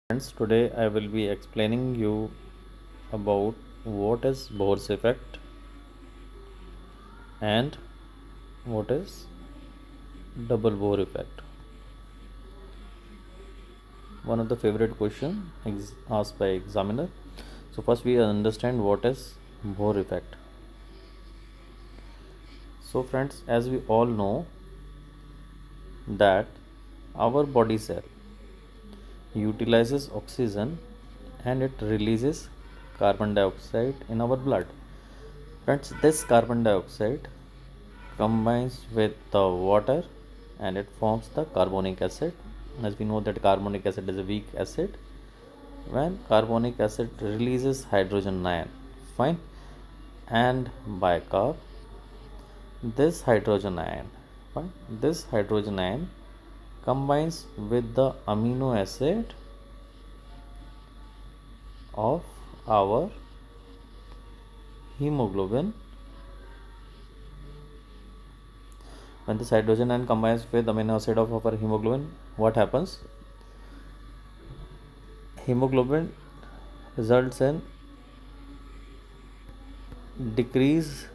Friends, today I will be explaining you about what is Bohr's effect and what is double Bohr effect. One of the favorite question asked by examiner. So first we understand what is Bohr effect. So friends, as we all know that our body cell utilizes oxygen and it releases carbon dioxide in our blood. Friends, this carbon dioxide combines with the water and it forms the carbonic acid. As we know that carbonic acid is a weak acid. When carbonic acid releases hydrogen ion, fine, and bicarb, this hydrogen ion, fine, this hydrogen ion combines with the amino acid of our hemoglobin. When this hydrogen ion combines with amino acid of our hemoglobin, what happens? Hemoglobin results in decrease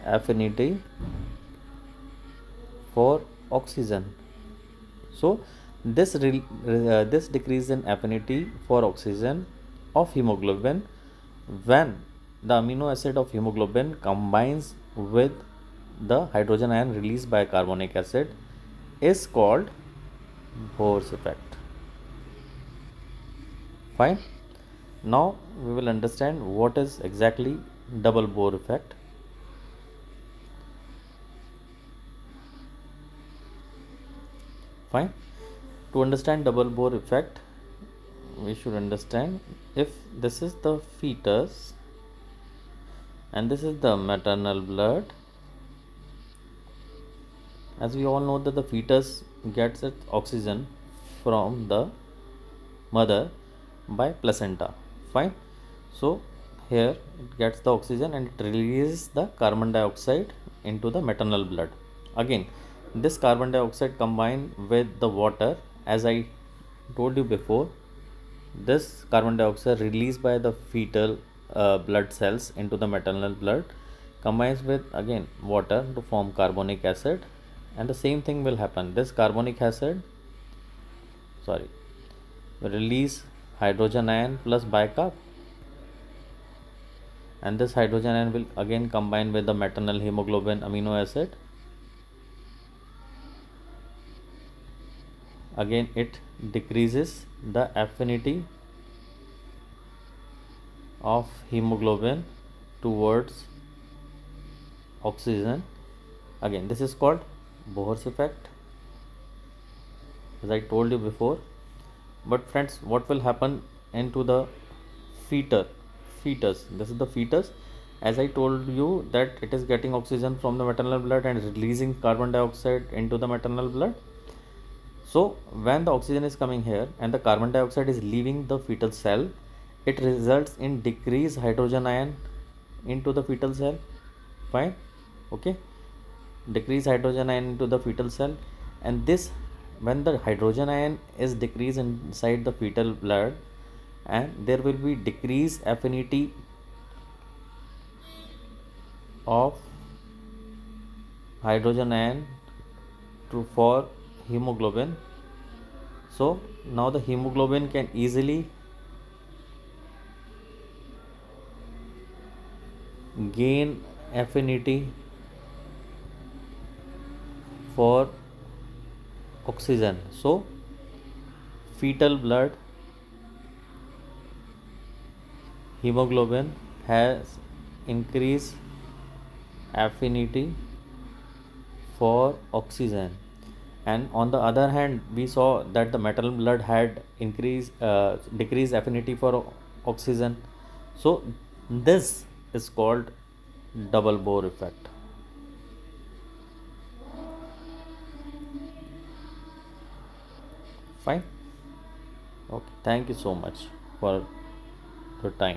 affinity for oxygen. So this decrease in affinity for oxygen of hemoglobin when the amino acid of hemoglobin combines with the hydrogen ion released by carbonic acid is called Bohr's effect. Fine. Now we will understand what is exactly double Bohr effect. Fine. To understand double Bohr effect, we should understand if this is the fetus and this is the maternal blood. As we all know that the fetus gets its oxygen from the mother by placenta. Fine. So here it gets the oxygen and it releases the carbon dioxide into the maternal blood. Again, this carbon dioxide combined with the water, as I told you before, this carbon dioxide released by the fetal blood cells into the maternal blood combines with again water to form carbonic acid, and the same thing will happen. This carbonic acid will release hydrogen ion plus bicarb, and this hydrogen ion will again combine with the maternal hemoglobin amino acid. Again it decreases the affinity of hemoglobin towards oxygen. Again this is called Bohr's effect, as I told you before. But friends, what will happen into the fetus? This is the fetus. As I told you that it is getting oxygen from the maternal blood and releasing carbon dioxide into the maternal blood. So when the oxygen is coming here and the carbon dioxide is leaving the fetal cell, it results in decreased hydrogen ion into the fetal cell. Fine. Okay. Decrease hydrogen ion into the fetal cell, and this when the hydrogen ion is decreased inside the fetal blood, and there will be decreased affinity of hydrogen ion for hemoglobin. So now the hemoglobin can easily gain affinity for oxygen. So fetal blood hemoglobin has increased affinity for oxygen, and on the other hand we saw that the maternal blood had decreased affinity for oxygen. So this is called double Bohr effect. Fine. Okay, thank you so much for your time.